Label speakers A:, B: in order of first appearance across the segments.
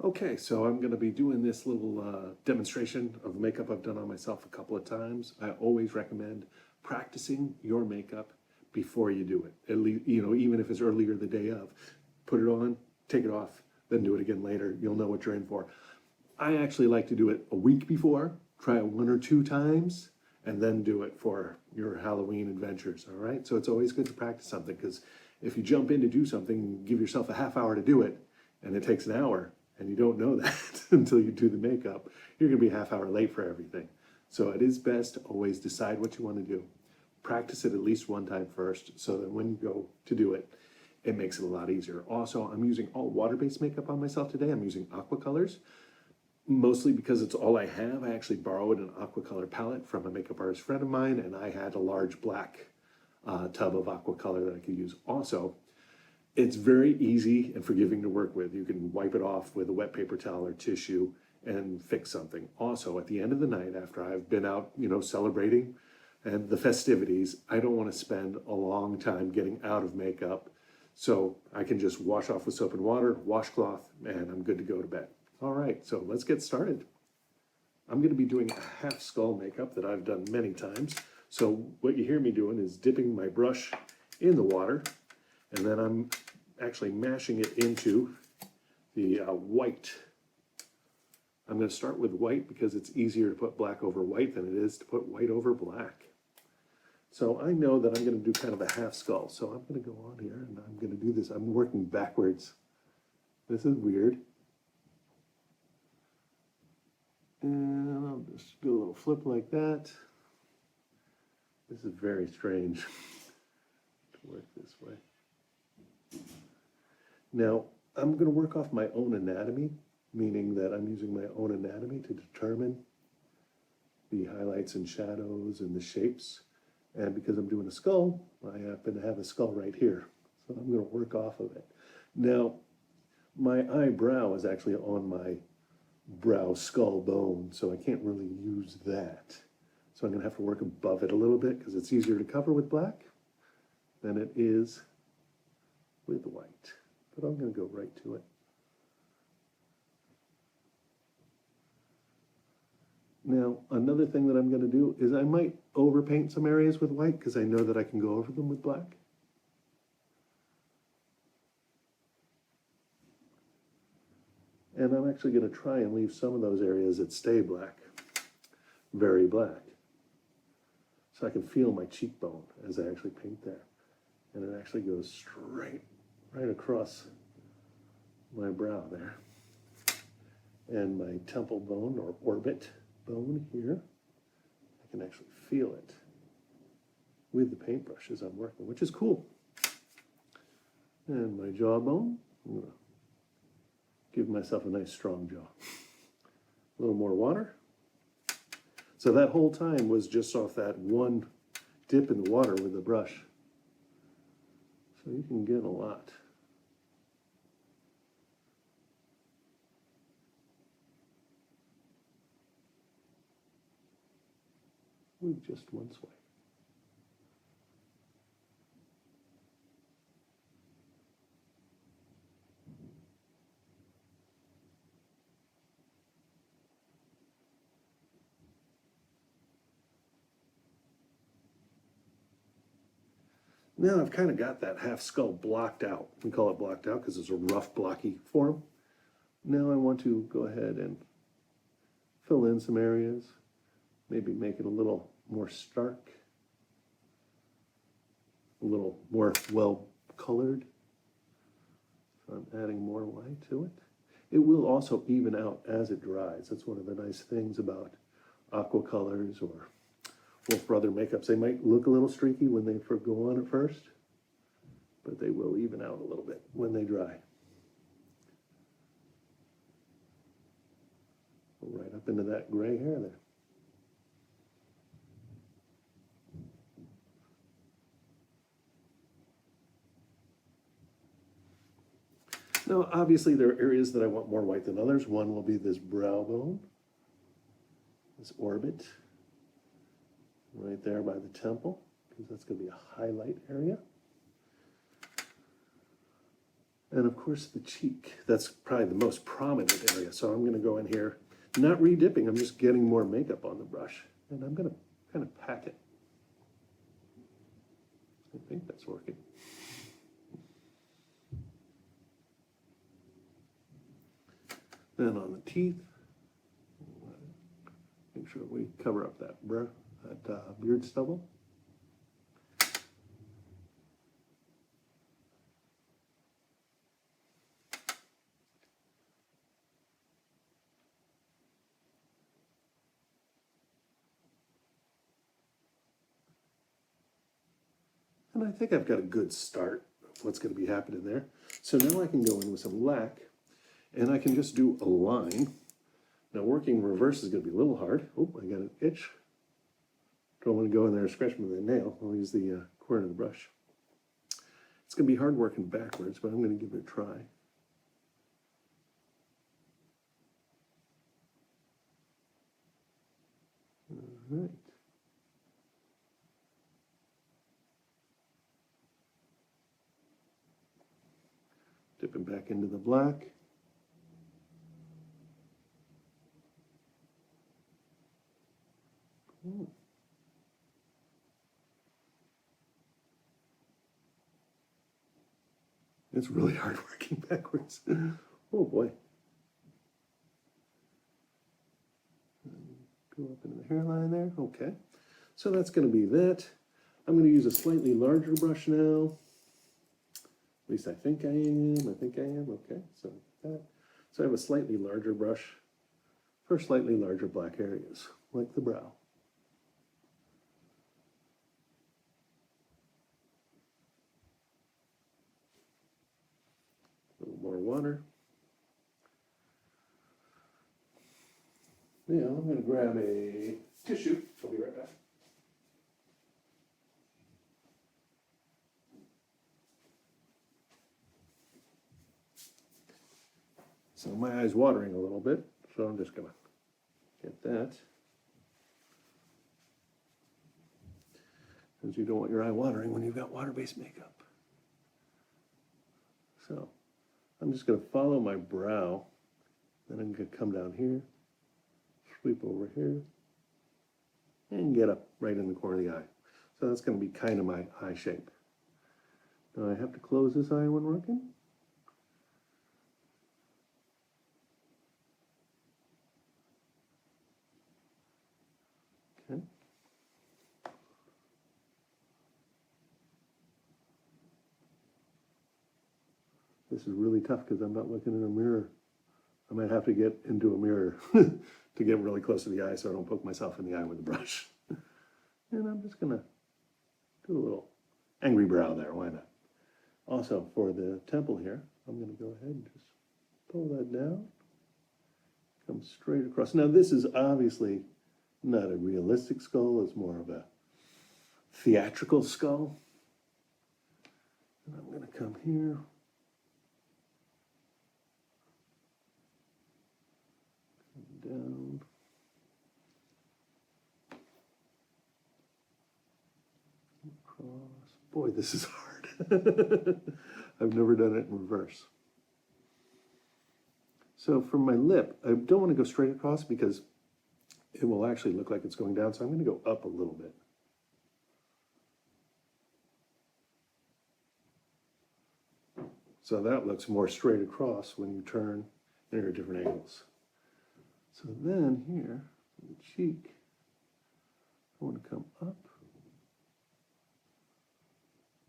A: Okay, so I'm gonna be doing this little demonstration of makeup I've done on myself a couple of times. I always recommend practicing your makeup before you do it. At least, even if it's earlier the day of, put it on, take it off, then do it again later. You'll know what you're in for. I actually like to do it a week before, try it 1 or 2 times, and then do it for your Halloween adventures, all right? So it's always good to practice something, because if you jump in to do something, give yourself a half hour to do it, and it takes an hour, and you don't know that until you do the makeup, you're gonna be a half hour late for everything. So it is best to always decide what you wanna do. Practice it at least one time first, so that when you go to do it, it makes it a lot easier. Also, I'm using all water-based makeup on myself today. I'm using aqua colors, mostly because it's all I have. I actually borrowed an aqua color palette from a makeup artist friend of mine, and I had a large black tub of aqua color that I could use. Also, it's very easy and forgiving to work with. You can wipe it off with a wet paper towel or tissue and fix something. Also, at the end of the night, after I've been out, celebrating and the festivities, I don't want to spend a long time getting out of makeup. So I can just wash off with soap and water, washcloth, and I'm good to go to bed. All right, so let's get started. I'm going to be doing a half skull makeup that I've done many times. So what you hear me doing is dipping my brush in the water, and then I'm actually mashing it into the white. I'm going to start with white because it's easier to put black over white than it is to put white over black. So I know that I'm going to do kind of a half skull. So I'm going to go on here and I'm going to do this. I'm working backwards. This is weird. And I'll just do a little flip like that. This is very strange to work this way. Now, I'm going to work off my own anatomy, meaning that I'm using my own anatomy to determine the highlights and shadows and the shapes. And because I'm doing a skull, I happen to have a skull right here. So I'm going to work off of it. Now, my eyebrow is actually on my brow skull bone, so I can't really use that. So I'm going to have to work above it a little bit because it's easier to cover with black than it is with white. But I'm going to go right to it. Now, another thing that I'm going to do is I might overpaint some areas with white because I know that I can go over them with black. And I'm actually going to try and leave some of those areas that stay black, very black. So I can feel my cheekbone as I actually paint there. And it actually goes straight, right across my brow there. And my temple bone or orbit bone here, I can actually feel it with the paintbrush as I'm working, which is cool. And my jawbone, I'm going to give myself a nice strong jaw. A little more water. So that whole time was just off that one dip in the water with the brush. So you can get a lot. With just one swipe. Now I've kind of got that half skull blocked out. We call it blocked out because it's a rough, blocky form. Now I want to go ahead and fill in some areas, maybe make it a little more stark, a little more well-colored. So I'm adding more white to it. It will also even out as it dries. That's one of the nice things about aqua colors or Wolf Brother makeups. They might look a little streaky when they go on at first, but they will even out a little bit when they dry. Right up into that gray hair there. Now, obviously, there are areas that I want more white than others. One will be this brow bone, this orbit, right there by the temple, because that's going to be a highlight area. And of course the cheek, that's probably the most prominent area. So I'm gonna go in here, not re-dipping, I'm just getting more makeup on the brush. And I'm gonna kind of pack it. I think that's working. Then on the teeth, make sure we cover up that beard stubble. And I think I've got a good start of what's going to be happening there. So now I can go in with some lac, and I can just do a line. Now working reverse is going to be a little hard. Oh, I got an itch. Don't want to go in there and scratch me with a nail. I'll use the corner of the brush. It's going to be hard working backwards, but I'm going to give it a try. All right. Dipping back into the black. Ooh. It's really hard working backwards. Oh boy. Go up into the hairline there. Okay. So that's going to be that. I'm going to use a slightly larger brush now. At least I think I am. Okay. So that. So I have a slightly larger brush for slightly larger black areas, like the brow. A little more water. Yeah, I'm going to grab a tissue. I'll be right back. So my eye's watering a little bit, so I'm just going to get that. Because you don't want your eye watering when you've got water-based makeup. So I'm just going to follow my brow. Then I'm going to come down here, sweep over here, and get up right in the corner of the eye. So that's going to be kind of my eye shape. Now I have to close this eye when working. Okay. This is really tough because I'm not looking in a mirror. I might have to get into a mirror to get really close to the eye so I don't poke myself in the eye with the brush. And I'm just gonna do a little angry brow there, why not? Also for the temple here, I'm gonna go ahead and just pull that down, come straight across. Now this is obviously not a realistic skull, it's more of a theatrical skull. And I'm gonna come here. Down. Across. Boy, this is hard. I've never done it in reverse. So for my lip, I don't want to go straight across because it will actually look like it's going down. So I'm going to go up a little bit. So that looks more straight across when you turn and there are different angles. So then here, the cheek, I want to come up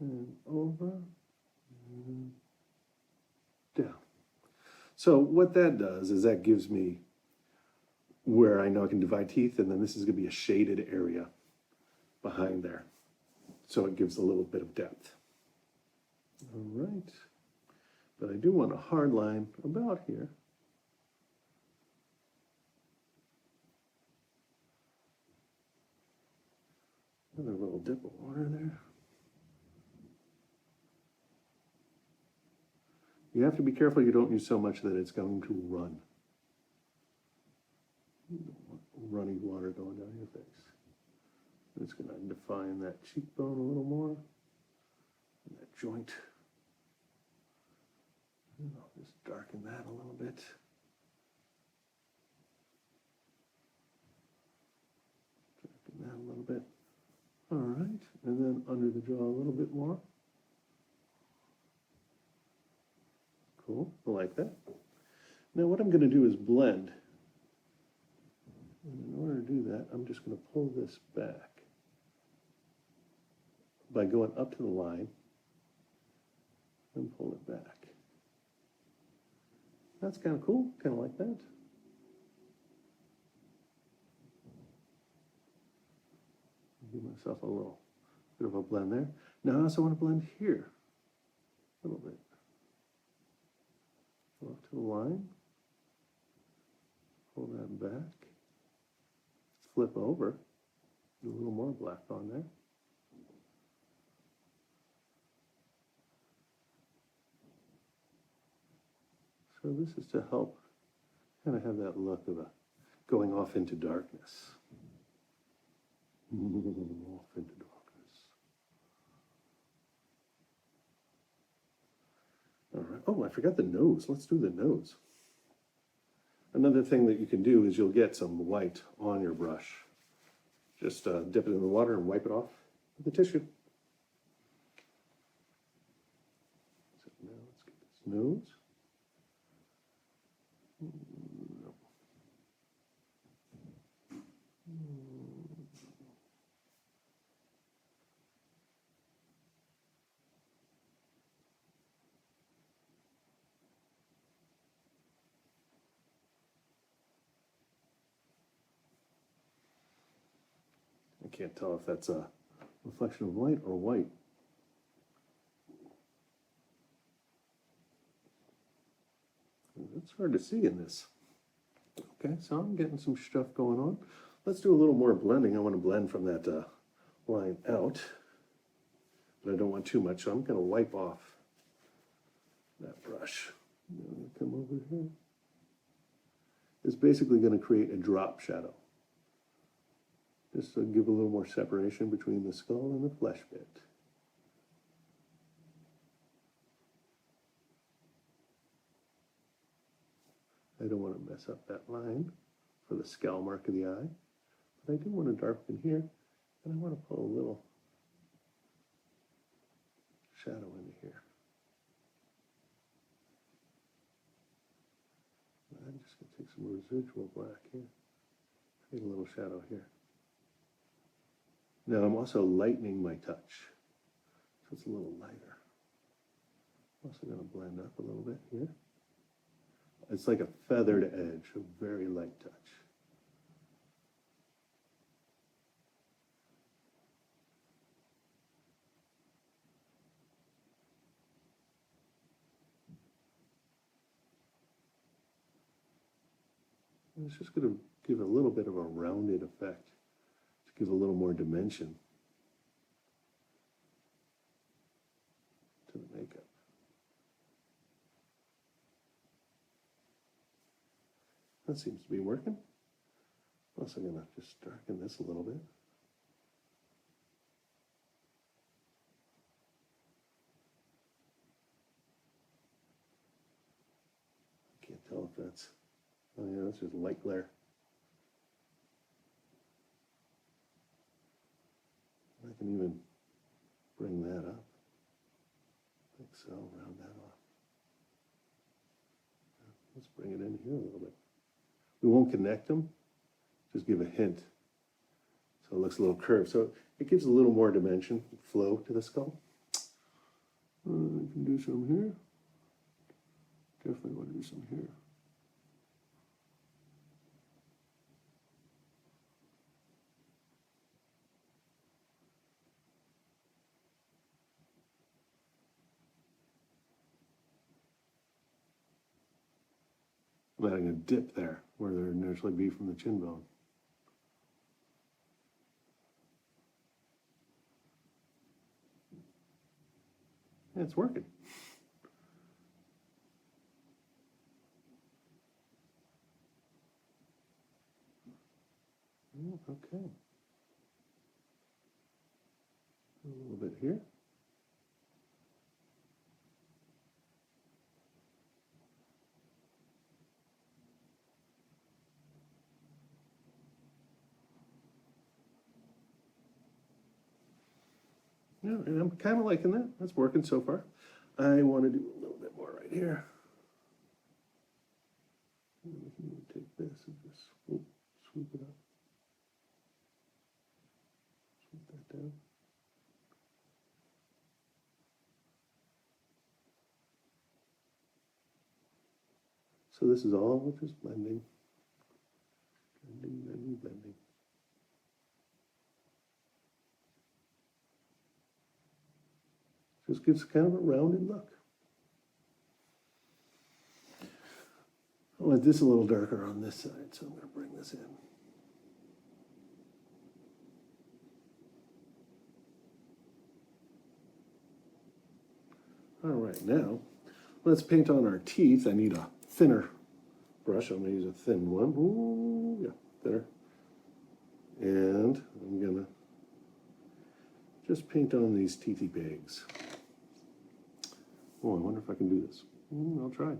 A: and over and down. So what that does is that gives me where I know I can divide teeth, and then this is going to be a shaded area behind there. So it gives a little bit of depth. All right. But I do want a hard line about here. Another little dip of water there. You have to be careful you don't use so much that it's going to run. You don't want runny water going down your face. I'm just going to define that cheekbone a little more, and that joint. And I'll just darken that a little bit. Darken that a little bit. All right, and then under the jaw a little bit more. Cool, I like that. Now what I'm going to do is blend. And in order to do that, I'm just going to pull this back by going up to the line and pull it back. That's kind of cool, kind of like that. Give myself a little bit of a blend there. Now I also want to blend here a little bit. Go up to the line, pull that back, flip over, do a little more black on there. So this is to help kind of have that look of a going off into darkness. Off into darkness. All right. Oh, I forgot the nose. Let's do the nose. Another thing that you can do is you'll get some white on your brush. Just dip it in the water and wipe it off with the tissue. So now let's get this nose. I can't tell if that's a reflection of light or white. It's hard to see in this. Okay, so I'm getting some stuff going on. Let's do a little more blending. I want to blend from that line out, but I don't want too much, so I'm going to wipe off that brush. Come over here. It's basically going to create a drop shadow, just to give a little more separation between the skull and the flesh bit. I don't want to mess up that line for the scowl mark of the eye, but I do want to darken here, and I want to pull a little shadow into here. I'm just going to take some residual black here, create a little shadow here. Now I'm also lightening my touch, so it's a little lighter. I'm also going to blend up a little bit here. It's like a feathered edge, a very light touch. And it's just going to give a little bit of a rounded effect to give a little more dimension to the makeup. That seems to be working. I'm also going to just darken this a little bit. I can't tell if that's, oh yeah, that's just light glare. I can even bring that up, like so, round that off. Let's bring it in here a little bit. We won't connect them, just give a hint. So it looks a little curved. So it gives a little more dimension, flow to the skull. I can do some here. Definitely want to do some here. I'm adding a dip there where there would naturally be from the chin bone. Yeah, it's working. Okay. A little bit here. Yeah, and I'm kind of liking that. That's working so far. I want to do a little bit more right here. Take this and just swoop it up. Swoop that down. So this is all just blending. Blending, blending, blending. Just gives kind of a rounded look. I want this a little darker on this side, so I'm going to bring this in. All right, now let's paint on our teeth. I need a thinner brush. I'm going to use a thin one. Ooh, yeah, thinner. And I'm going to just paint on these teethy pegs. Oh, I wonder if I can do this. I'll try.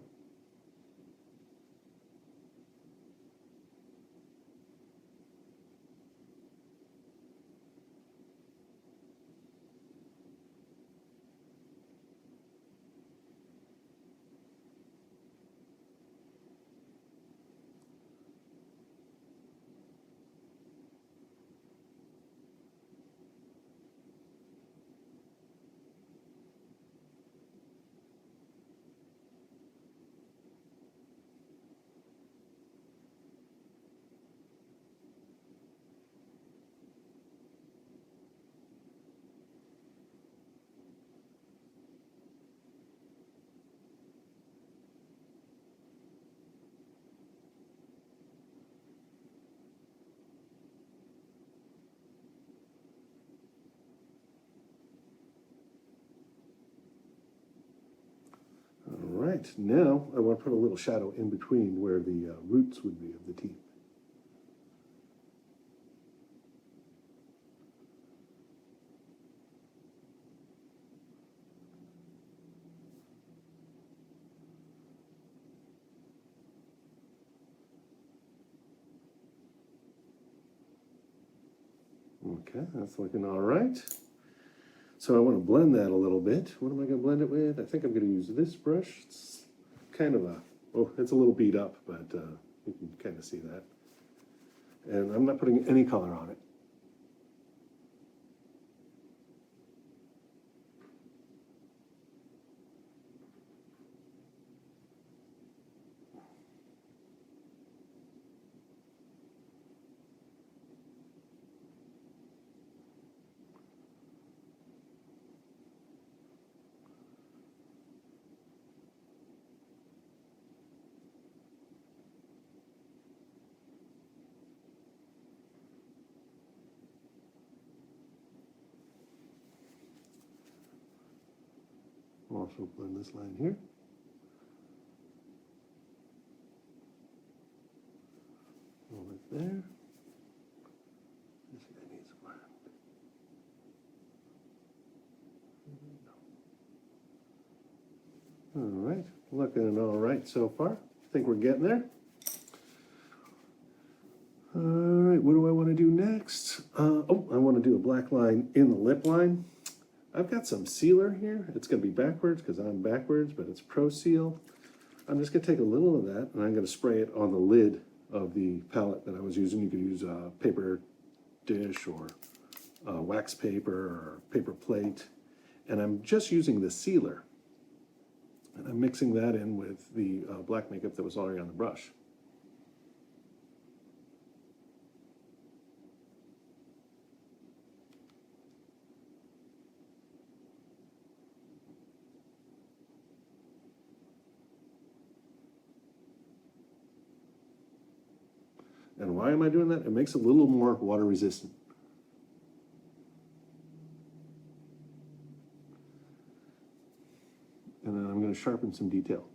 A: All right, now I want to put a little shadow in between where the roots would be of the teeth. Okay, that's looking all right. So I want to blend that a little bit. What am I going to blend it with? I think I'm going to use this brush. It's kind of it's a little beat up, but you can kind of see that. And I'm not putting any color on it. I'll also blend this line here. Over there. This guy needs a blend. All right, looking all right so far. I think we're getting there. All right, what do I want to do next? I want to do a black line in the lip line. I've got some sealer here. It's going to be backwards because I'm backwards, but it's Pro Seal. I'm just going to take a little of that and I'm going to spray it on the lid of the palette that I was using. You could use a paper dish or wax paper or paper plate. And I'm just using the sealer. And I'm mixing that in with the black makeup that was already on the brush. And why am I doing that? It makes it a little more water resistant. And then I'm going to sharpen some detail.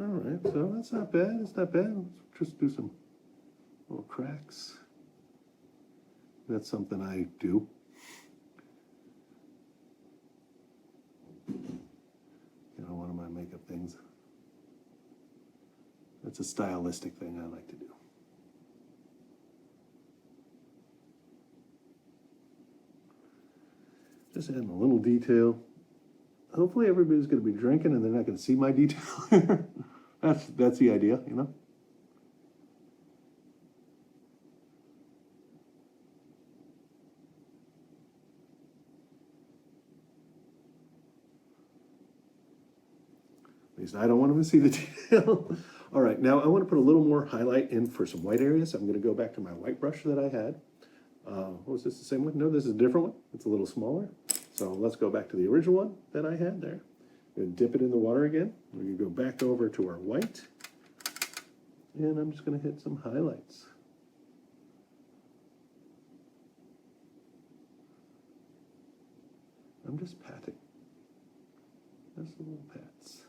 A: All right, so that's not bad. It's not bad. Let's just do some little cracks. That's something I do. You know, one of my makeup things. That's a stylistic thing I like to do. Just adding a little detail. Hopefully everybody's going to be drinking and they're not going to see my detail here. That's the idea, you know? At least I don't want them to see the detail. All right, now I want to put a little more highlight in for some white areas. I'm going to go back to my white brush that I had. Was this the same one? No, this is a different one. It's a little smaller. So let's go back to the original one that I had there. I'm going to dip it in the water again. We're going to go back over to our white. And I'm just going to hit some highlights. I'm just patting. Just little pats.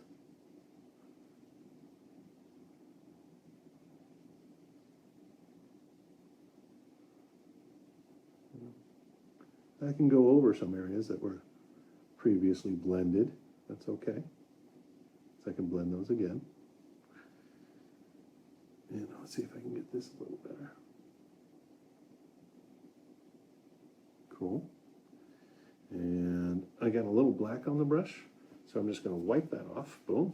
A: I can go over some areas that were previously blended. That's okay. So I can blend those again. And let's see if I can get this a little better. Cool. And I got a little black on the brush, so I'm just going to wipe that off. Boom.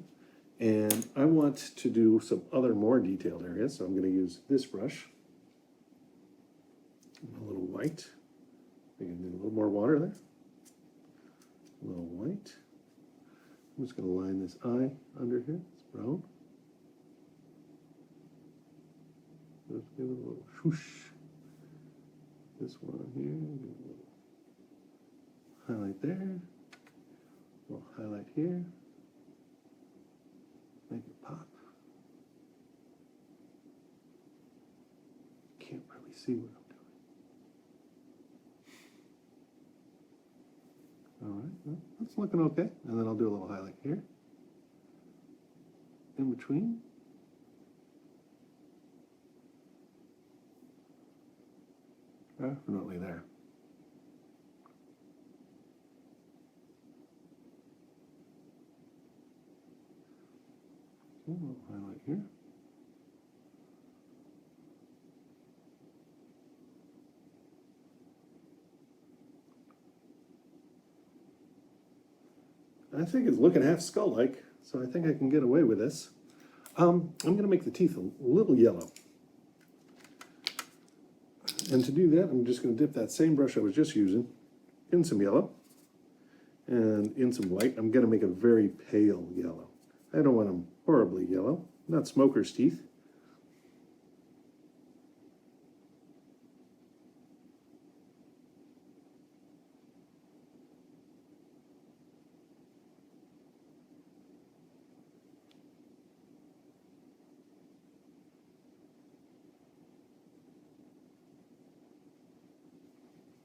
A: And I want to do some other more detailed areas, so I'm going to use this brush. A little white. I can do a little more water there. A little white. I'm just going to line this eye under here. It's brown. Let's give it a little swoosh. This one here. Give it a little highlight there. A little highlight here. Make it pop. Can't really see what I'm doing. All right, well, that's looking okay. And then I'll do a little highlight here. In between. Definitely there. A little highlight here. I think it's looking half skull-like, so I think I can get away with this. I'm going to make the teeth a little yellow. And to do that, I'm just going to dip that same brush I was just using in some yellow and in some white. I'm going to make a very pale yellow. I don't want them horribly yellow, not smoker's teeth.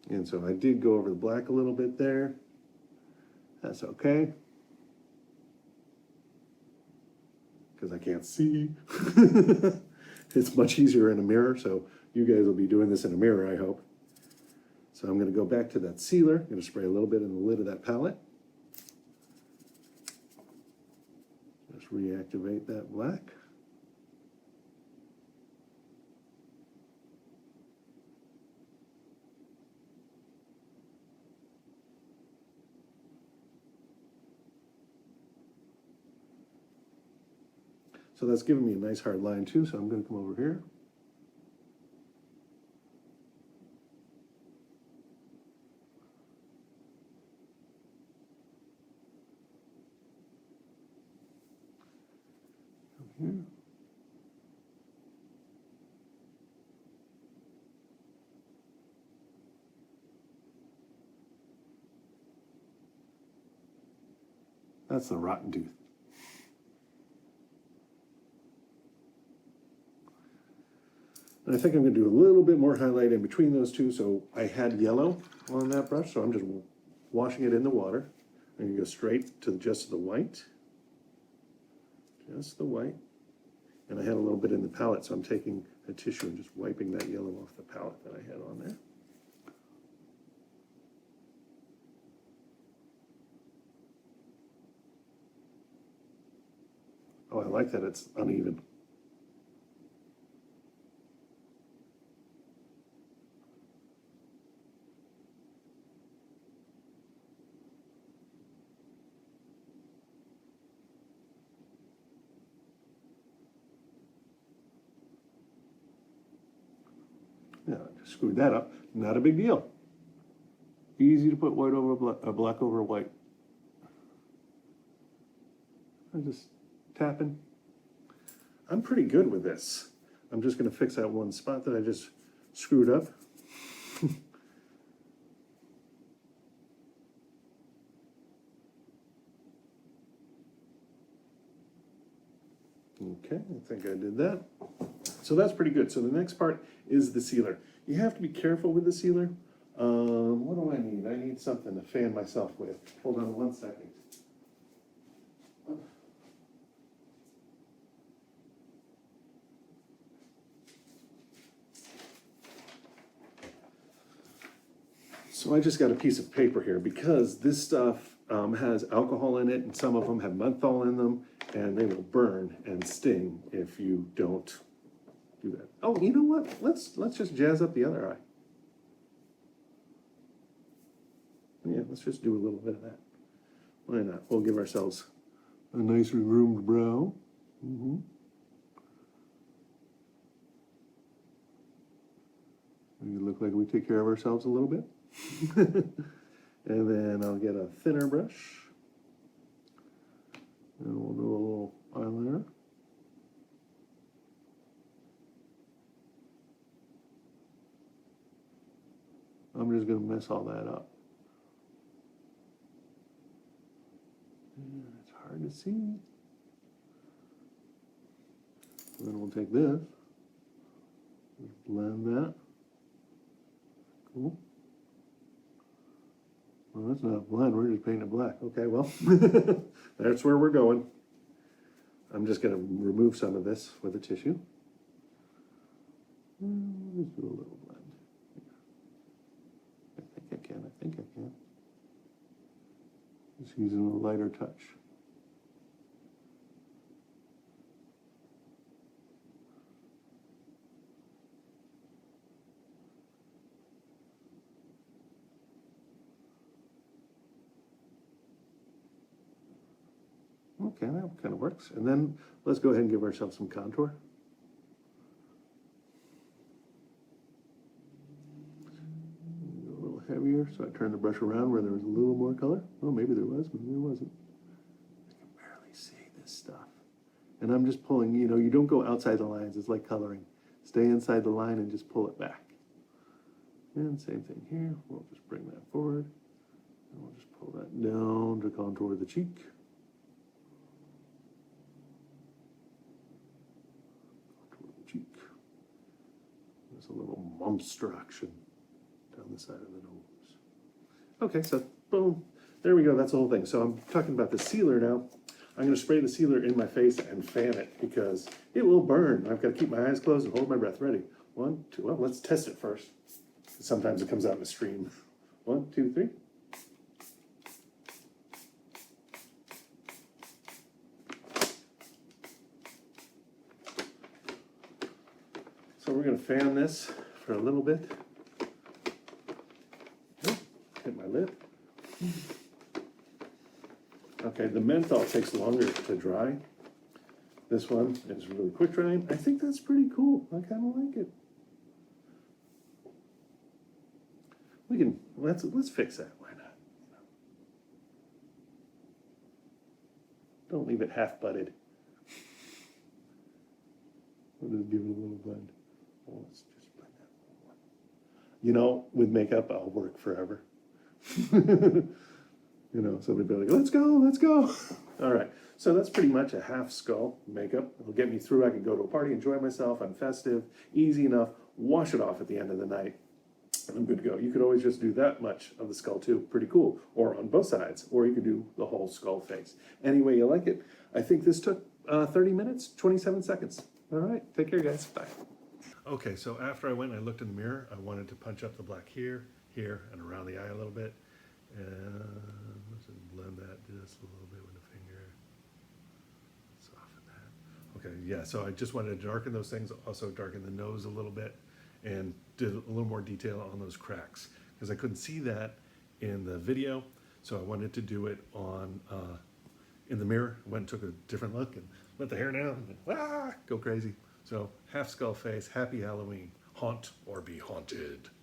A: And so I did go over the black a little bit there. That's okay. Because I can't see. It's much easier in a mirror, so you guys will be doing this in a mirror, I hope. So I'm going to go back to that sealer. I'm going to spray a little bit in the lid of that palette. Just reactivate that black. So that's giving me a nice hard line too, so I'm going to come over here. Come here. That's the rotten tooth. And I think I'm going to do a little bit more highlight in between those two. So I had yellow on that brush, so I'm just washing it in the water. I'm going to go straight to just the white. just the white. And I had a little bit in the palette, so I'm taking a tissue and just wiping that yellow off the palette that I had on there. Oh, I like that it's uneven. Yeah, I just screwed that up. Not a big deal. Easy to put white over black over white. I'm just tapping. I'm pretty good with this. I'm just going to fix that one spot that I just screwed up. Okay, I think I did that. So that's pretty good. So the next part is the sealer. You have to be careful with the sealer. What do I need? I need something to fan myself with. Hold on one second. So I just got a piece of paper here because this stuff has alcohol in it, and some of them have menthol in them, and they will burn and sting if you don't do that. Oh, you know what? Let's just jazz up the other eye. Yeah, let's just do a little bit of that. Why not? We'll give ourselves a nice groomed brow. Mm-hmm. We look like we take care of ourselves a little bit. And then I'll get a thinner brush. And we'll do a little eyeliner. I'm just going to mess all that up. It's hard to see. And then we'll take this, just blend that. Cool. Well, that's not blend, we're just painting it black. Okay, well, that's where we're going. I'm just going to remove some of this with a tissue. Just do a little blend. I think I can. Just using a lighter touch. Okay, that kind of works. And then let's go ahead and give ourselves some contour. A little heavier, so I turned the brush around where there was a little more color. Oh, maybe there was, maybe there wasn't. I can barely see this stuff. And I'm just pulling, you don't go outside the lines. It's like coloring. Stay inside the line and just pull it back. And same thing here. We'll just bring that forward. And we'll just pull that down to contour the cheek. There's a little monster action down the side of the nose. Okay, so boom, there we go. That's the whole thing. So I'm talking about the sealer now. I'm going to spray the sealer in my face and fan it because it will burn. I've got to keep my eyes closed and hold my breath. Ready? 1, 2. Well, let's test it first. Sometimes it comes out in a stream. 1, 2, 3. So we're going to fan this for a little bit. Hit my lip. Okay, the menthol takes longer to dry. This one is really quick drying. I think that's pretty cool. I kind of like it. We can let's fix that. Why not? Don't leave it half butted. We'll just give it a little blend. Oh, let's just blend that one. With makeup, I'll work forever. Somebody be like, let's go. All right, so that's pretty much a half skull makeup. It'll get me through. I can go to a party, enjoy myself. I'm festive, easy enough. Wash it off at the end of the night. I'm good to go. You could always just do that much of the skull too. Pretty cool. Or on both sides. Or you could do the whole skull face. Any way you like it. I think this took 30 minutes, 27 seconds. All right, take care, guys. Bye. Okay, so after I went and I looked in the mirror, I wanted to punch up the black here, here, and around the eye a little bit. And let's just blend that just a little bit with the finger. Soften that. Okay, yeah, so I just wanted to darken those things, also darken the nose a little bit, and did a little more detail on those cracks. Because I couldn't see that in the video, so I wanted to do it on in the mirror. Went and took a different look and let the hair down, and, go crazy. So half skull face, happy Halloween, haunt or be haunted.